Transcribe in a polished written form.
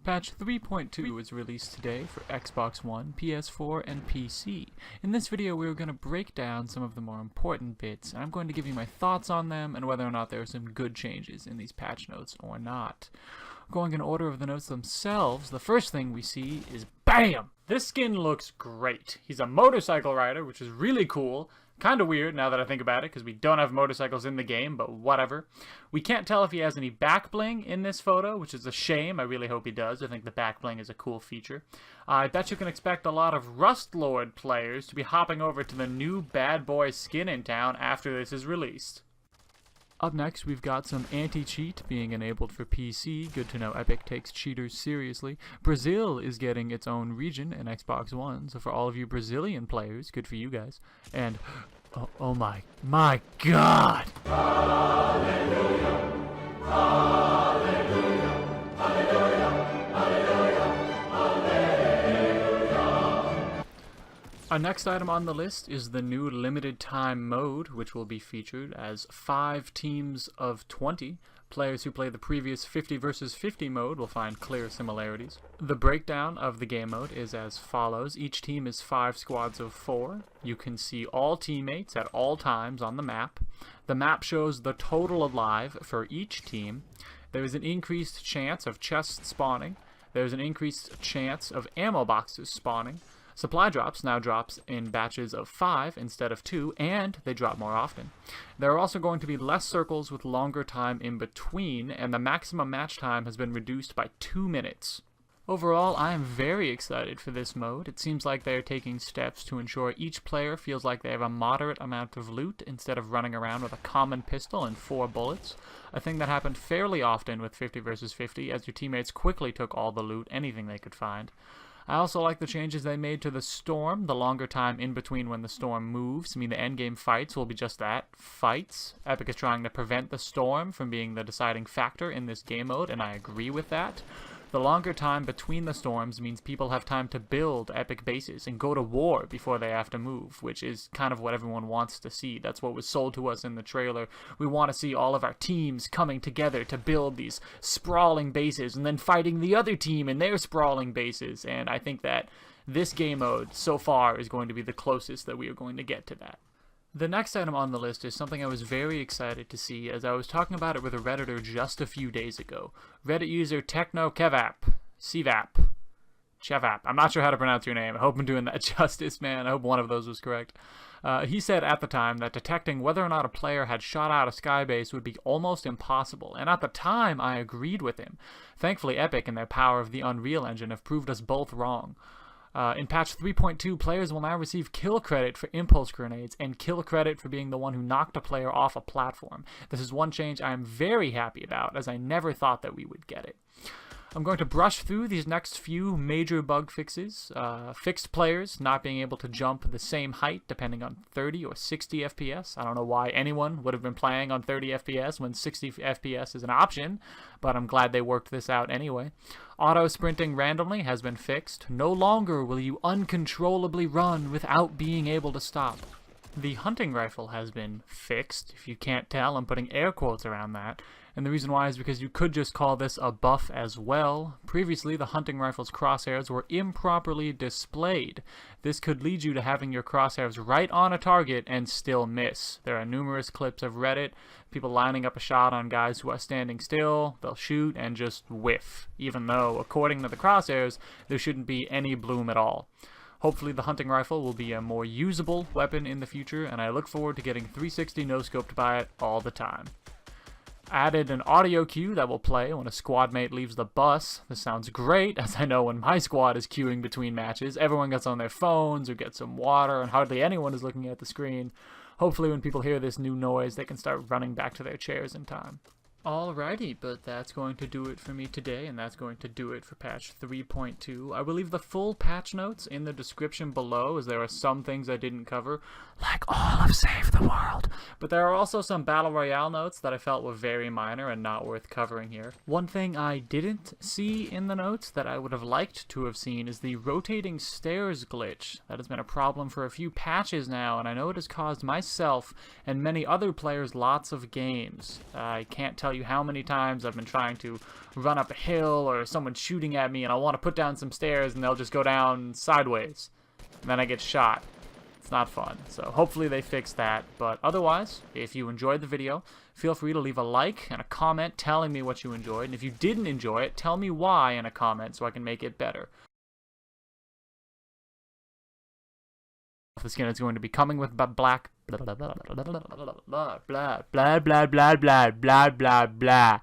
Patch 3.2 was released today for Xbox One, PS4, and PC. In this video, we are going to break down some of the more important bits, and I'm going to give you my thoughts on them and whether or not there are some good changes in these patch notes or not. Going in order of the notes themselves, the first thing we see is BAM! This skin looks great. He's a motorcycle rider, which is really cool. Kind of weird now that I think about it, because we don't have motorcycles in the game, but whatever. We can't tell if he has any back bling in this photo, which is a shame. I really hope he does. I think the back bling is a cool feature. I bet you can expect a lot of Rustlord players to be hopping over to the new bad boy skin in town after this is released. Up next, we've got some anti-cheat being enabled for PC. Good to know Epic takes cheaters seriously. Brazil is getting its own region in Xbox One, so for all of you Brazilian players, good for you guys. And, oh my God! Hallelujah! Hallelujah! Hallelujah! Hallelujah! Our next item on the list is the new limited time mode, which will be featured as 5 teams of 20. Players who play the previous 50 versus 50 mode will find clear similarities. The breakdown of the game mode is as follows. Each team is 5 squads of 4. You can see all teammates at all times on the map. The map shows the total alive for each team. There is an increased chance of chests spawning. There is an increased chance of ammo boxes spawning. Supply drops now drops in batches of 5 instead of 2, and they drop more often. There are also going to be less circles with longer time in between, and the maximum match time has been reduced by 2 minutes. Overall, I am very excited for this mode. It seems like they are taking steps to ensure each player feels like they have a moderate amount of loot instead of running around with a common pistol and 4 bullets. A thing that happened fairly often with 50 versus 50, as your teammates quickly took all the loot, anything they could find. I also like the changes they made to the storm. The longer time in between when the storm moves mean the endgame fights will be just that, fights. Epic is trying to prevent the storm from being the deciding factor in this game mode, and I agree with that. The longer time between the storms means people have time to build epic bases and go to war before they have to move, which is kind of what everyone wants to see. That's what was sold to us in the trailer. We want to see all of our teams coming together to build these sprawling bases and then fighting the other team in their sprawling bases, and I think that this game mode so far is going to be the closest that we are going to get to that. The next item on the list is something I was very excited to see, as I was talking about it with a Redditor just a few days ago. Reddit user Chevap. I'm not sure how to pronounce your name. I hope I'm doing that justice, man. I hope one of those was correct. He said at the time that detecting whether or not a player had shot out a skybase would be almost impossible, and at the time I agreed with him. Thankfully, Epic and their power of the Unreal Engine have proved us both wrong. In patch 3.2, players will now receive kill credit for impulse grenades and kill credit for being the one who knocked a player off a platform. This is one change I am very happy about, as I never thought that we would get it. I'm going to brush through these next few major bug fixes. Fixed players not being able to jump the same height depending on 30 or 60 FPS. I don't know why anyone would have been playing on 30 FPS when 60 FPS is an option, but I'm glad they worked this out anyway. Auto sprinting randomly has been fixed. No longer will you uncontrollably run without being able to stop. The hunting rifle has been fixed. If you can't tell, I'm putting air quotes around that. And the reason why is because you could just call this a buff as well. Previously, the hunting rifle's crosshairs were improperly displayed. This could lead you to having your crosshairs right on a target and still miss. There are numerous clips of Reddit, people lining up a shot on guys who are standing still, they'll shoot and just whiff, even though, according to the crosshairs, there shouldn't be any bloom at all. Hopefully the hunting rifle will be a more usable weapon in the future, and I look forward to getting 360 no-scoped by it all the time. Added an audio cue that will play when a squad mate leaves the bus. This sounds great, as I know when my squad is queuing between matches, everyone gets on their phones or gets some water, and hardly anyone is looking at the screen. Hopefully when people hear this new noise, they can start running back to their chairs in time. Alrighty, but that's going to do it for me today, and that's going to do it for patch 3.2. I will leave the full patch notes in the description below, as there are some things I didn't cover, like all of Save the World. But there are also some Battle Royale notes that I felt were very minor and not worth covering here. One thing I didn't see in the notes that I would have liked to have seen is the rotating stairs glitch. That has been a problem for a few patches now, and I know it has caused myself and many other players lots of games. I can't tell you how many times I've been trying to run up a hill or someone's shooting at me and I want to put down some stairs and they'll just go down sideways. And then I get shot. It's not fun. So hopefully they fix that. But otherwise, if you enjoyed the video, feel free to leave a like and a comment telling me what you enjoyed. And if you didn't enjoy it, tell me why in a comment so I can make it better. The skin is going to be coming with black blah blah blah blah blah blah blah blah blah blah blah blah blah blah.